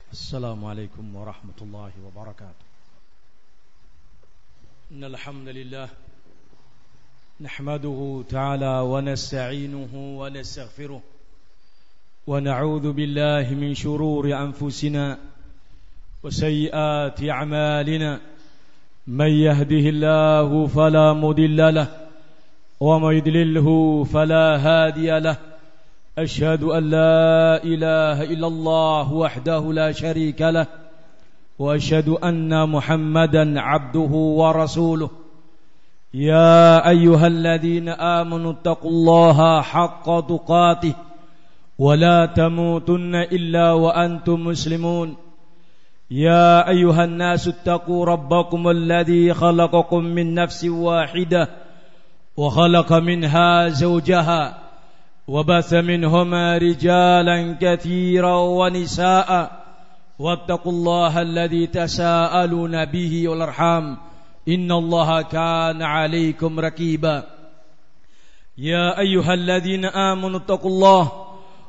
السلام عليكم ورحمة الله وبركاته. إن الحمد لله نحمده تعالى ونستعينه ونستغفره ونعوذ بالله من شرور أنفسنا وسيئات أعمالنا. من يهده الله فلا مضل له ومن يضلله فلا هادي له. أشهد أن لا إله إلا الله وحده لا شريك له وأشهد أن محمدا عبده ورسوله. يا أيها الذين آمنوا اتقوا الله حق تقاته ولا تموتن إلا وأنتم مسلمون. يا أيها الناس اتقوا ربكم الذي خلقكم من نفس واحدة وخلق منها زوجها وبث منهما رجالا كثيرا ونساء واتقوا الله الذي تساءلون به والأرحام إن الله كان عليكم رقيبا. يا أيها الذين آمنوا اتقوا الله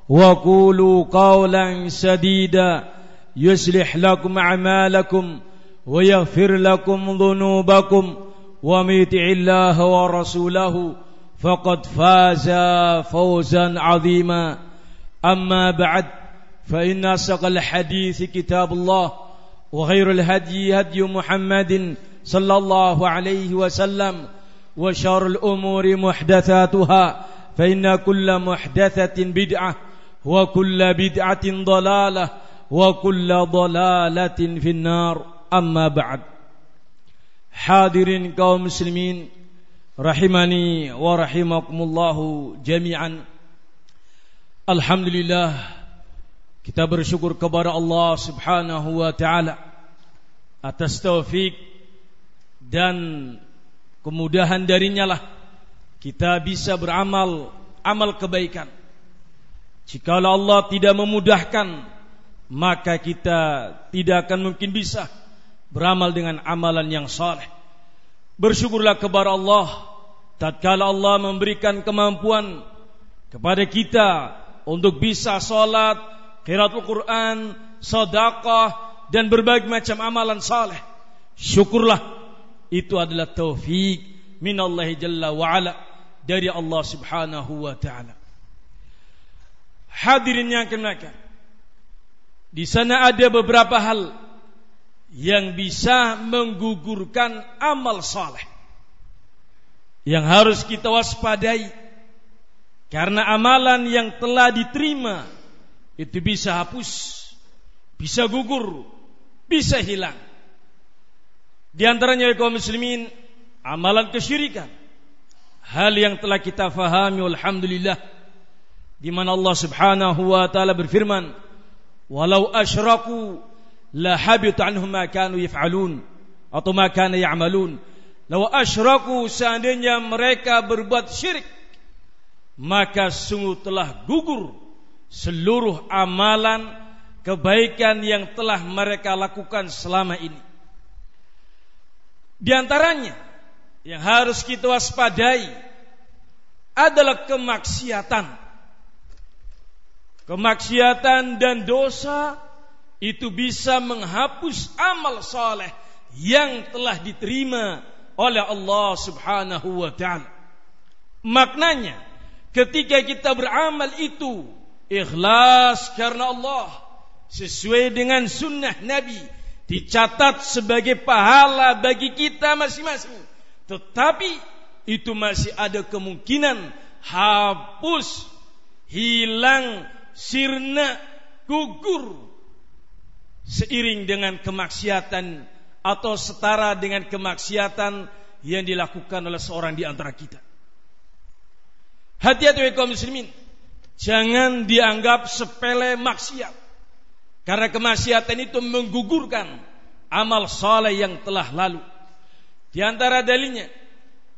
وقولوا قولا سديدا يصلح لكم أعمالكم ويغفر لكم ذنوبكم ومن يطع الله ورسوله فقد فاز فوزا عظيما. أما بعد فإن أصدق الحديث كتاب الله وخير الهدي هدي محمد صلى الله عليه وسلم وشر الأمور محدثاتها فإن كل محدثة بدعة وكل بدعة ضلالة وكل ضلالة في النار. أما بعد. Hadirin kaum muslimin rahimani wa rahimakumullahu jami'an. Alhamdulillah, kita bersyukur kepada Allah Subhanahu wa taala atas taufik dan kemudahan darinya lah kita bisa beramal amal kebaikan. Jikalau Allah tidak memudahkan, maka kita tidak akan mungkin bisa beramal dengan amalan yang saleh. Bersyukurlah kepada Allah tatkala Allah memberikan kemampuan kepada kita untuk bisa salat, qiraatul Quran, sedekah dan berbagai macam amalan saleh. Syukurlah, itu adalah taufik minallahi jalla wa ala, dari Allah Subhanahu wa taala. Hadirin yang kemakan, di sana ada beberapa hal yang bisa menggugurkan amal saleh yang harus kita waspadai, karena amalan yang telah diterima itu bisa hapus, bisa gugur, bisa hilang. Di antaranya kaum muslimin, amalan kesyirikan, hal yang telah kita fahami alhamdulillah, di mana Allah Subhanahu wa taala berfirman, walau asyraku la habita anhum ma kanu yaf'alun atau ma kana ya'malun. Law asyraku, seandainya mereka berbuat syirik, maka sungguh telah gugur seluruh amalan kebaikan yang telah mereka lakukan selama ini. Di antaranya yang harus kita waspadai adalah kemaksiatan. Kemaksiatan dan dosa itu bisa menghapus amal saleh yang telah diterima oleh Allah Subhanahu wa taala. Maknanya, ketika kita beramal itu ikhlas karena Allah, sesuai dengan sunnah Nabi, dicatat sebagai pahala bagi kita masing-masing. Tetapi itu masih ada kemungkinan hapus, hilang, sirna, gugur seiring dengan kemaksiatan atau setara dengan kemaksiatan yang dilakukan oleh seorang di antara kita. Hati-hati kaum muslimin, jangan dianggap sepele maksiat, karena kemaksiatan itu menggugurkan amal saleh yang telah lalu. Di antara dalilnya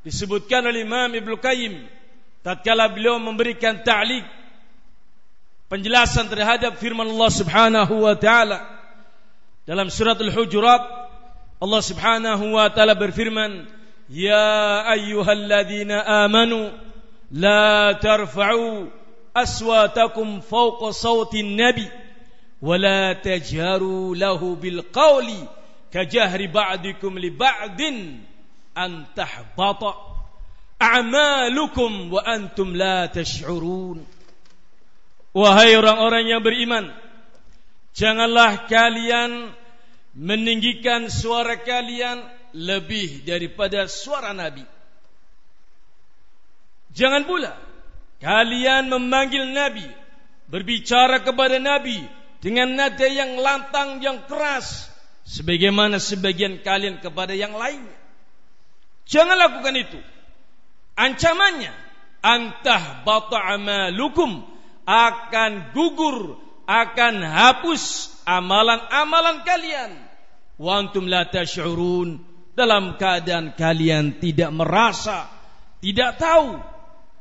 disebutkan oleh Imam Ibnu Qayyim tatkala beliau memberikan ta'liq, penjelasan terhadap firman Allah Subhanahu wa taala dalam surat Al-Hujurat. Allah Subhanahu wa taala berfirman, ya ayyuhalladzina amanu la tarfa'u aswatakum fawqa sawtin nabi wala tajharu lahu bil qawli kajahri ba'dikum li ba'din an tahbata a'malukum wa antum la tash'urun. Wahai orang-orang yang beriman, janganlah kalian meninggikan suara kalian lebih daripada suara Nabi. Jangan pula kalian memanggil Nabi, berbicara kepada Nabi dengan nada yang lantang, yang keras, sebagaimana sebagian kalian kepada yang lainnya. Jangan lakukan itu. Ancamannya, antah bata amalukum, akan gugur, akan hapus amalan-amalan kalian. Wa antum la tash'urun, dalam keadaan kalian tidak merasa, tidak tahu,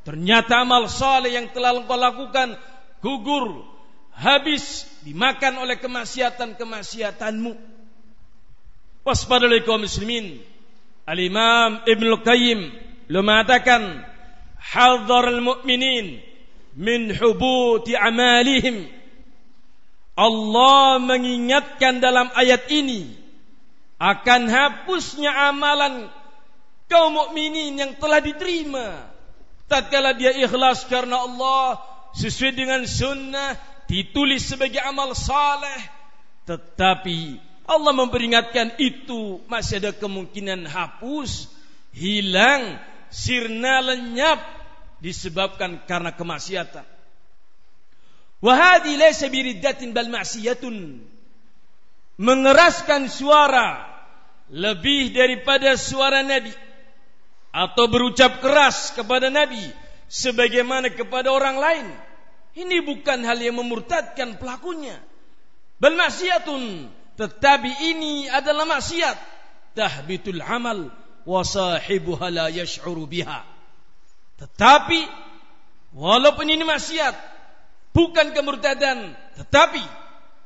ternyata amal saleh yang telah engkau lakukan gugur, habis, dimakan oleh kemaksiatan-kemaksiatanmu. Waspadalah kaum muslimin. Al-Imam Ibnu Qayyim mengatakan, hadzarul mu'minin min hubuti amalihim. Allah mengingatkan dalam ayat ini akan hapusnya amalan kaum mukminin yang telah diterima tatkala dia ikhlas karena Allah, sesuai dengan sunnah, ditulis sebagai amal saleh, tetapi Allah memperingatkan itu masih ada kemungkinan hapus, hilang, sirna, lenyap disebabkan karena kemaksiatan. Wa hadhi laysa biriddatin bal ma'siyatun. Mengeraskan suara lebih daripada suara Nabi atau berucap keras kepada Nabi sebagaimana kepada orang lain, ini bukan hal yang memurtadkan pelakunya. Bal ma'siyatun, tetapi ini adalah maksiat. Tahbitul amal wa sahibuha la yash'uru biha. Tetapi walaupun ini maksiat, bukan kemurtadan, tetapi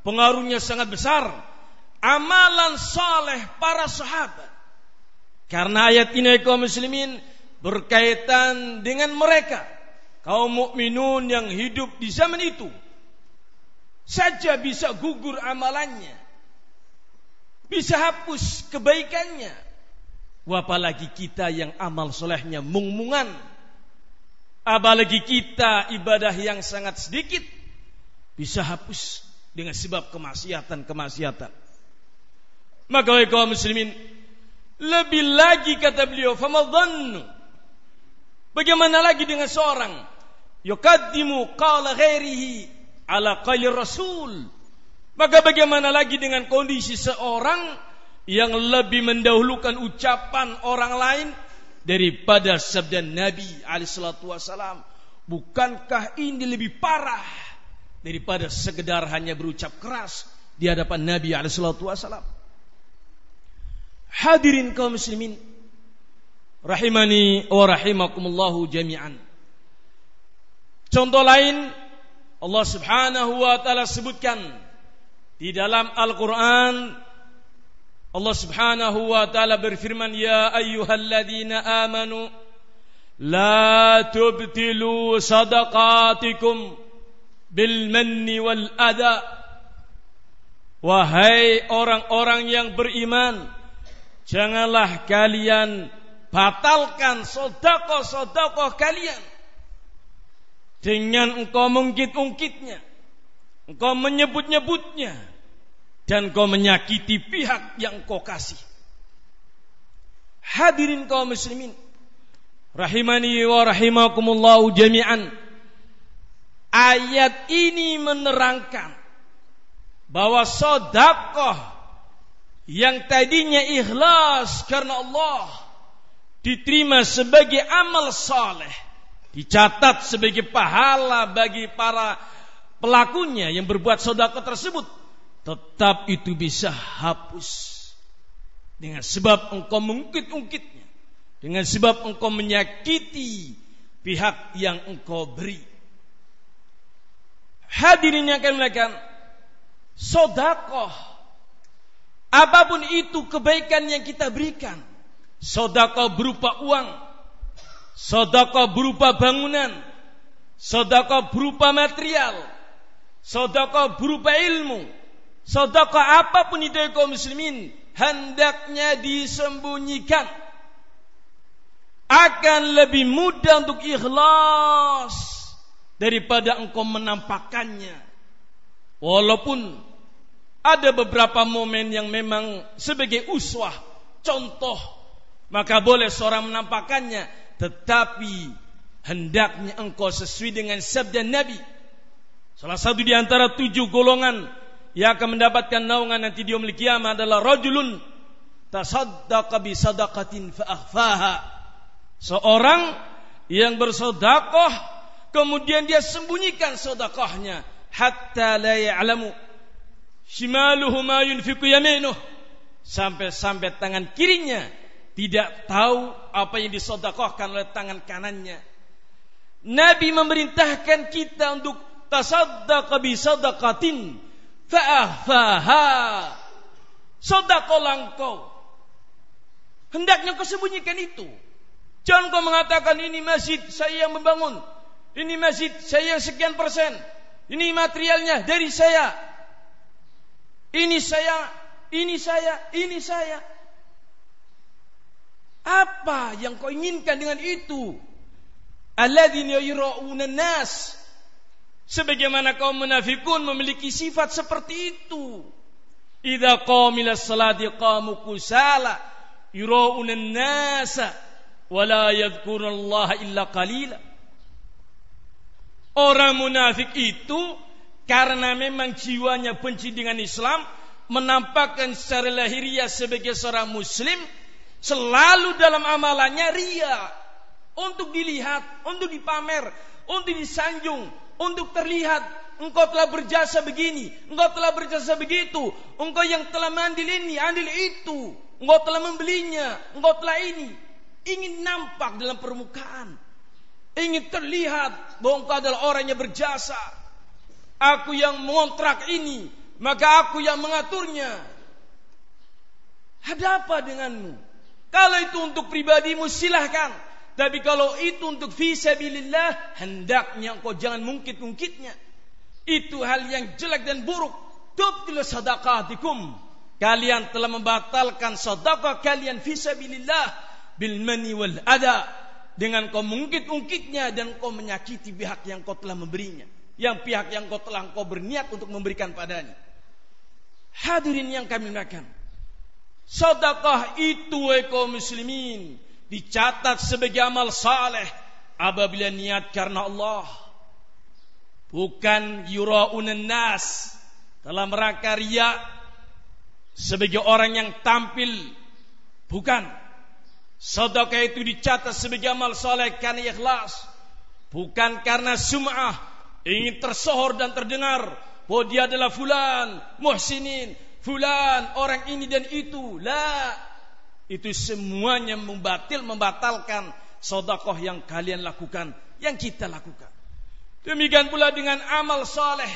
pengaruhnya sangat besar. Amalan saleh para sahabat. Karena ayat ini kaum muslimin berkaitan dengan mereka, kaum mukminun yang hidup di zaman itu saja bisa gugur amalannya, bisa hapus kebaikannya. Apalagi kita yang amal solehnya mung-mungan, apalagi kita ibadah yang sangat sedikit bisa hapus dengan sebab kemaksiatan-kemaksiatan. Maka wahai kaum muslimin, lebih lagi kata beliau, famadhannu, bagaimana lagi dengan seorang yuqaddimu qala ghairihi ala qali rasul, maka bagaimana lagi dengan kondisi seorang yang lebih mendahulukan ucapan orang lain daripada sabda Nabi alaihi salatu wasalam? Bukankah ini lebih parah daripada sekedar hanya berucap keras di hadapan Nabi alaihi salatu wasalam? Hadirin kaum muslimin rahimani wa rahimakumullahu jami'an. Contoh lain Allah Subhanahu wa taala sebutkan di dalam Al-Qur'an. Allah Subhanahu wa taala berfirman, ya ayyuhalladzina amanu la tubtilu sadaqatikum bil manni wal adha. Wahai orang-orang yang beriman, janganlah kalian batalkan sedekah-sedekah kalian dengan engkau mengungkit-ungkitnya, engkau menyebut-nyebutnya, dan engkau menyakiti pihak yang engkau kasih. Hadirin kaum muslimin rahimani wa rahimakumullahu jami'an. Ayat ini menerangkan bahwa sedekah yang tadinya ikhlas karena Allah diterima sebagai amal saleh, dicatat sebagai pahala bagi para pelakunya yang berbuat sedekah tersebut, tetap itu bisa hapus dengan sebab engkau mengungkit-ungkitnya, dengan sebab engkau menyakiti pihak yang engkau beri. Hadirin yang akan melakukan sedekah, apapun itu kebaikan yang kita berikan, sedekah berupa uang, sedekah berupa bangunan, sedekah berupa material, sedekah berupa ilmu, sedekah apapun itu kaum muslimin, hendaknya disembunyikan. Akan lebih mudah untuk ikhlas daripada engkau menampakkannya. Walaupun ada beberapa momen yang memang sebagai uswah, contoh, maka boleh seorang menampakkannya, tetapi hendaknya engkau sesuai dengan sabda Nabi. Salah satu di antara 7 golongan yang akan mendapatkan naungan nanti di yaumil qiyamah adalah rajulun tasaddaqa bi sadaqatin fa akhfaha. Seorang yang bersedekah kemudian dia sembunyikan sedekahnya hatta la ya'lamu shimaluhu ma yunfiqu yaminuh, sampai tangan kirinya tidak tahu apa yang disedekahkan oleh tangan kanannya. Nabi memerintahkan kita untuk tasaddaqa bi sadaqatin fa akhfaha. Sedekahlah engkau, hendaknya kau sembunyikan itu. Jangan kau mengatakan ini masjid saya yang membangun, ini masjid saya yang sekian persen, ini materialnya dari saya, ini saya. Apa yang kau inginkan dengan itu? Alladzina yura'una nas. Sebagaimana kaum munafikun memiliki sifat seperti itu. Idza qamu ilas salati qamu kusala yura'una nasa wala yadhkurullaha illa qalila. Orang munafik itu karena memang jiwanya benci dengan Islam, menampakkan secara lahiriah sebagai seorang muslim, selalu dalam amalannya riya, untuk dilihat, untuk dipamer, untuk disanjung, untuk terlihat engkau telah berjasa begini, engkau telah berjasa begitu, engkau yang telah mandil ini, andil itu, engkau telah membelinya, engkau telah ini. Ingin nampak dalam permukaan, ingin terlihat bahwa engkau adalah orang yang berjasa. Aku yang mengontrak ini, maka aku yang mengaturnya. Ada apa denganmu? Kalau itu untuk pribadimu silahkan, tapi kalau itu untuk fisabilillah, hendaknya engkau jangan mungkit-mungkitnya. Itu hal yang jelek dan buruk. Tubtilu sadaqatikum, kalian telah membatalkan sedekah kalian fisabilillah bil mani wal ada, dengan kau mungkit-mungkitnya dan kau menyakiti pihak yang kau telah memberinya, yang pihak yang kau telah kau berniat untuk memberikan padanya. Hadirin yang kami muliakan, sedekah itu kaum muslimin dicatat sebagai amal saleh apabila niat karena Allah, bukan yura'unan nas, dalam rangka riya sebagai orang yang tampil. Bukan. Sedekah itu dicatat sebagai amal saleh karena ikhlas, bukan karena sum'ah, ingin tersohor dan terdengar bahwa dia adalah fulan muhsinin, fulan orang ini dan itu. La, itu semuanya membatalkan sedekah yang kalian lakukan, yang kita lakukan. Demikian pula dengan amal saleh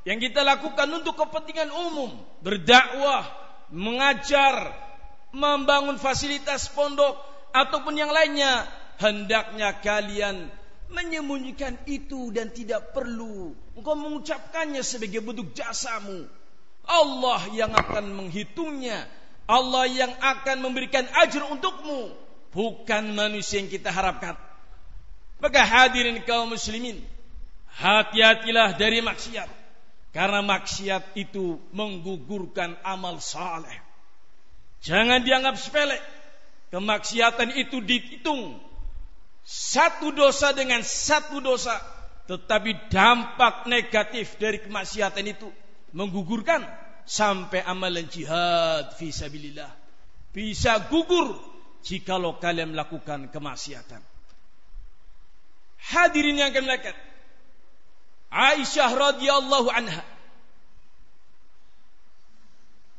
yang kita lakukan untuk kepentingan umum, berdakwah, mengajar, membangun fasilitas pondok ataupun yang lainnya, hendaknya kalian menyembunyikan itu dan tidak perlu engkau mengucapkannya sebagai bentuk jasamu. Allah yang akan menghitungnya, Allah yang akan memberikan ajr untukmu, bukan manusia yang kita harapkan. Maka hadirin kaum muslimin, hati-hatilah dari maksiat, karena maksiat itu menggugurkan amal saleh. Jangan dianggap sepele. Kemaksiatan itu dihitung satu dosa dengan satu dosa, tetapi dampak negatif dari kemaksiatan itu menggugurkan sampai amalan jihad fisabilillah bisa gugur jikalau kalian melakukan kemaksiatan. Hadirin yang kami muliakan, Aisyah radhiyallahu anha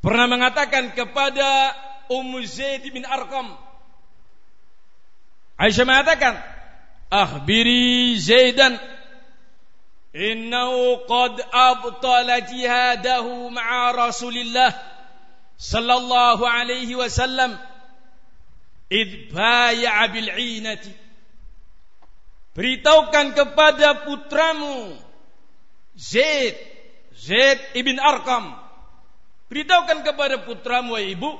pernah mengatakan kepada Ummu Zaid bin Arqam, Aisyah mengatakan, akhbiri Zaidan innahu qad abtala jihadahu ma'a Rasulillah sallallahu alaihi wasallam id baya'a bil 'inati. Beritahukan kepada putramu Zaid Zaid ibn Arqam, beritahukan kepada putramu wahai ibu,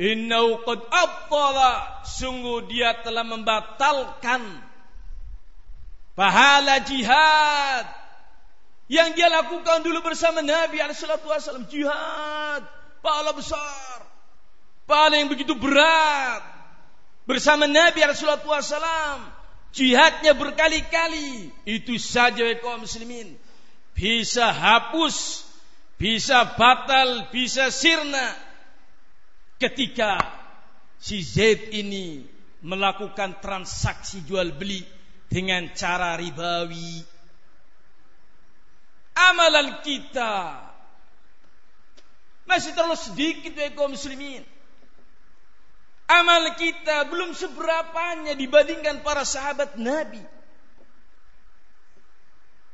innahu qad abtala, sungguh dia telah membatalkan pahala jihad yang dia lakukan dulu bersama Nabi SAW. Jihad, pahala besar, pahala yang begitu berat bersama Nabi SAW. Jihadnya berkali-kali. Itu saja kaum muslimin bisa hapus, bisa batal, bisa sirna ketika si Zaid ini melakukan transaksi jual beli dengan cara ribawi. Amalan kita masih terlalu sedikit kaum muslimin. Amal kita belum seberapanya dibandingkan para sahabat Nabi.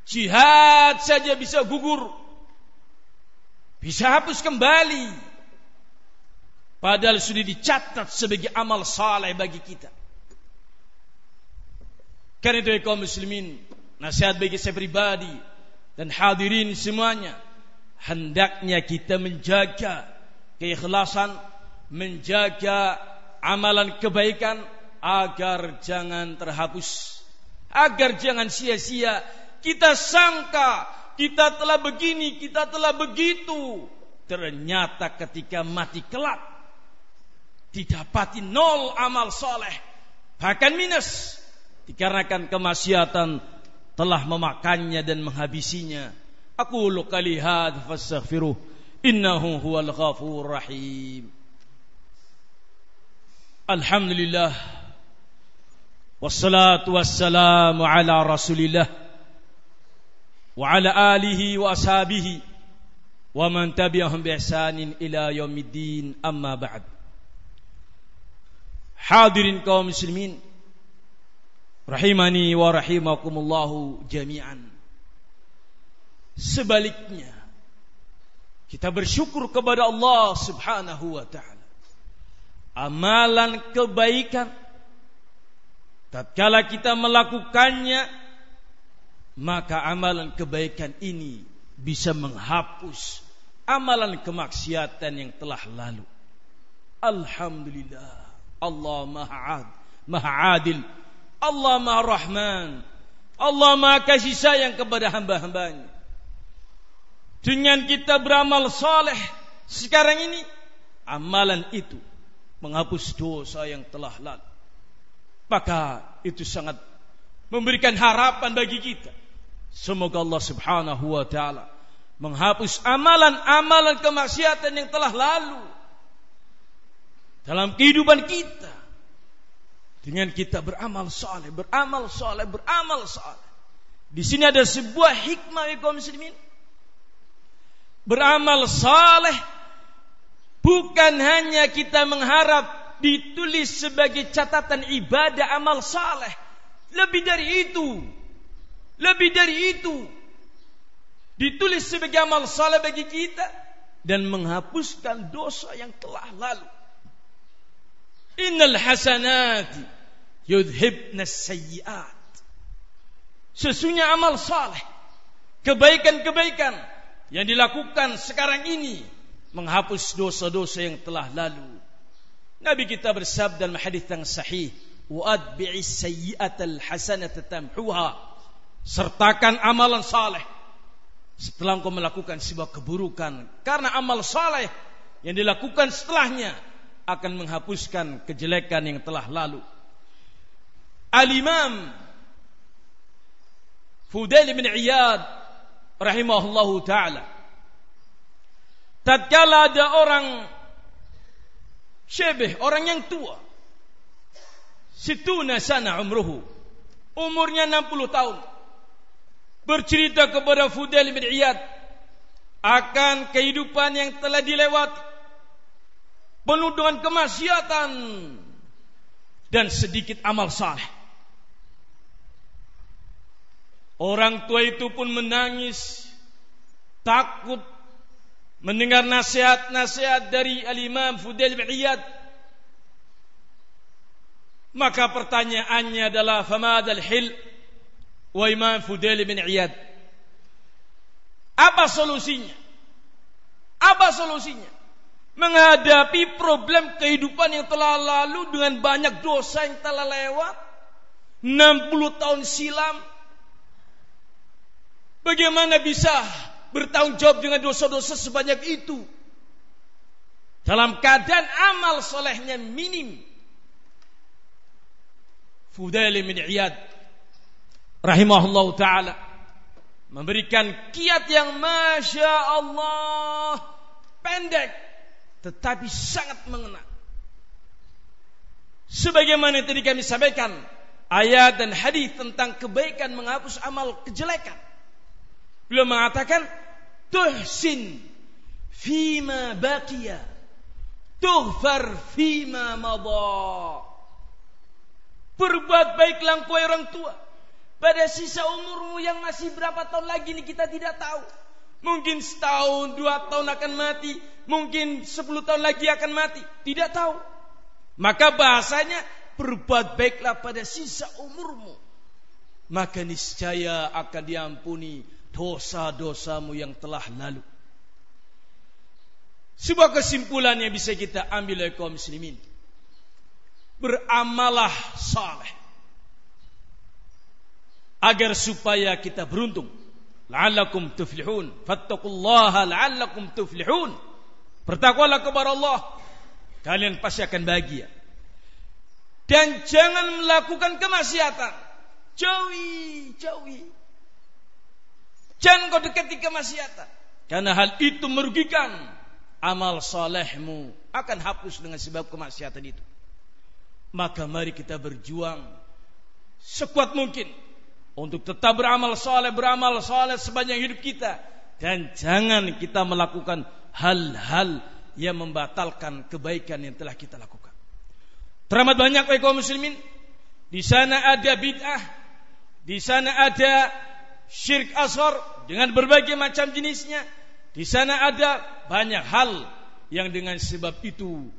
Jihad saja bisa gugur, bisa hapus kembali, padahal sudah dicatat sebagai amal saleh bagi kita. Karena itu kaum muslimin, nasihat bagi saya pribadi dan hadirin semuanya, hendaknya kita menjaga keikhlasan, menjaga amalan kebaikan agar jangan terhapus, agar jangan sia-sia. Kita sangka kita telah begini, kita telah begitu, ternyata ketika mati kelak didapati nol amal soleh, bahkan minus, dikarenakan kemaksiatan telah memakannya dan menghabisinya. Aqulu qali hadza fastaghfiruh, innahu huwal ghafurur rahim. Alhamdulillah, wassalatu wassalamu ala rasulillah wa ala alihi wa ashabihi wa man tabi'ahum bi ihsanin ila yaumiddin, amma ba'd. Hadirin kaum muslimin rahimani wa rahimakumullahu jami'an. Sebaliknya, kita bersyukur kepada Allah Subhanahu wa ta'ala. Amalan kebaikan tatkala kita melakukannya, maka amalan kebaikan ini bisa menghapus amalan kemaksiatan yang telah lalu. Alhamdulillah, Allah Maha Adil, Allah Maha Rahman, Allah Maha kasih sayang kepada hamba-hambanya. Dengan kita beramal saleh sekarang ini, amalan itu menghapus dosa yang telah lalu, maka itu sangat memberikan harapan bagi kita. Semoga Allah Subhanahu wa ta'ala menghapus amalan-amalan kemaksiatan yang telah lalu dalam kehidupan kita, dengan kita beramal saleh, beramal saleh, beramal saleh. Di sini ada sebuah hikmah kaum muslimin. Beramal saleh bukan hanya kita mengharap ditulis sebagai catatan ibadah amal saleh. Lebih dari itu, ditulis sebagai amal saleh bagi kita dan menghapuskan dosa yang telah lalu. Innal hasanati yudhibnas sayyi'at. Sesungguhnya amal saleh, kebaikan-kebaikan yang dilakukan sekarang ini menghapus dosa-dosa yang telah lalu. Nabi kita bersabda dalam hadis yang sahih, wa atbi'is sayyi'atal hasanata tamhuha. Sertakan amalan saleh setelah engkau melakukan sebuah keburukan, karena amal saleh yang dilakukan setelahnya akan menghapuskan kejelekan yang telah lalu. Al-Imam Fudail bin Iyad rahimahullahu ta'ala, tatkala ada orang syebeh, orang yang tua, situna sana umruhu, umurnya 60 tahun, bercerita kepada Fudail bin Iyad akan kehidupan yang telah dilewati, penuh dengan kemaksiatan dan sedikit amal saleh. Orang tua itu pun menangis, takut mendengar nasihat-nasihat dari Al-Imam Fudail bin Iyad. Maka pertanyaannya adalah, famadal hil wa Imam Fudail bin Iyad, Apa solusinya? Apa solusinya? Menghadapi problem kehidupan yang telah lalu dengan banyak dosa yang telah lewat 60 tahun silam. Bagaimana bisa bertanggung jawab dengan dosa-dosa sebanyak itu dalam keadaan amal solehnya minim? Fudail bin Iyad rahimahullah ta'ala memberikan kiat yang Masya Allah pendek tetapi sangat mengena. Sebagaimana yang tadi kami sampaikan, ayat dan hadis tentang kebaikan menghapus amal kejelekan. Beliau mengatakan, tuhsin fima baqiya, tughfar fima madha. Berbuat baiklah engkau orang tua pada sisa umurmu yang masih berapa tahun lagi ini kita tidak tahu. Mungkin setahun, 2 tahun akan mati, mungkin 10 tahun lagi akan mati, tidak tahu. Maka bahasanya berbuat baiklah pada sisa umurmu, maka niscaya akan diampuni dosa-dosamu yang telah lalu. Sebuah kesimpulan yang bisa kita ambil oleh kaum muslimin, beramalah saleh agar supaya kita beruntung. La'allakum tuflihun, fattaqullaha la'allakum tuflihun. Bertakwalah kepada Allah, kalian pasti akan bahagia. Dan jangan melakukan kemaksiatan. Jauhi. Jangan kau dekati kemaksiatan, karena hal itu merugikan. Amal salehmu akan hapus dengan sebab kemaksiatan itu. Maka mari kita berjuang sekuat mungkin untuk tetap beramal saleh sepanjang hidup kita, dan jangan kita melakukan hal-hal yang membatalkan kebaikan yang telah kita lakukan. Teramat banyak kaum muslimin, di sana ada bid'ah, di sana ada syirik asghar dengan berbagai macam jenisnya, di sana ada banyak hal yang dengan sebab itu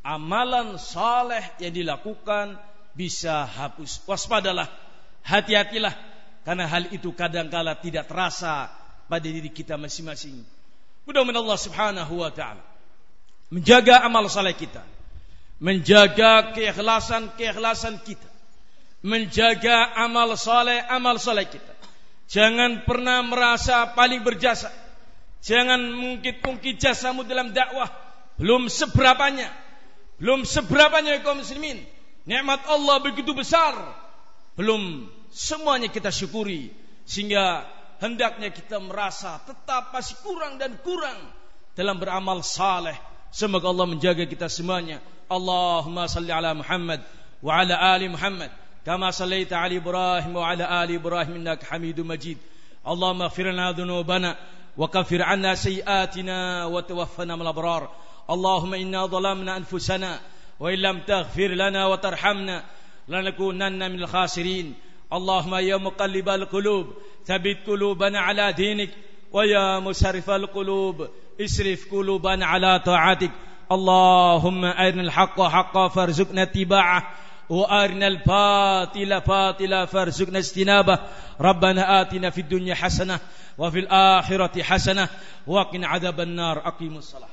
amalan saleh yang dilakukan bisa hapus. Waspadalah, hati-hatilah, karena hal itu kadangkala tidak terasa pada diri kita masing-masing. Mudah-mudahan Allah Subhanahu wa ta'ala menjaga amal saleh kita, menjaga keikhlasan kita, menjaga amal saleh kita. Jangan pernah merasa paling berjasa. Jangan mungkit-mungkit jasamu dalam dakwah belum seberapanya kaum muslimin. Nikmat Allah begitu besar, belum semuanya kita syukuri, sehingga hendaknya kita merasa tetap masih kurang dan kurang dalam beramal saleh. Semoga Allah menjaga kita semuanya. Allahumma salli ala Muhammad wa ala ali Muhammad kama sallaita ala Ibrahim wa ala ali Ibrahim innaka Hamidum Majid. Allahumma ighfir lana dhunubana wa kaffir 'anna sayyi'atina wa tawaffana ma'al abrar. Allahumma inna zalamna anfusana wa illam taghfir lana wa tarhamna lanakunanna minal khasirin. Allahumma ya muqallibal qulub thabbit qulubana ala dinik wa ya musarrifal qulub isrif qulubana ala ta'atik. Allahumma arinal haqqa haqqan farzuqna ittiba'ah wa arinal batila batila farzuqna ijtinabah. Rabbana atina fid dunya hasanah wa fil akhirati hasanah wa qina adzaban nar. Aqimus salah.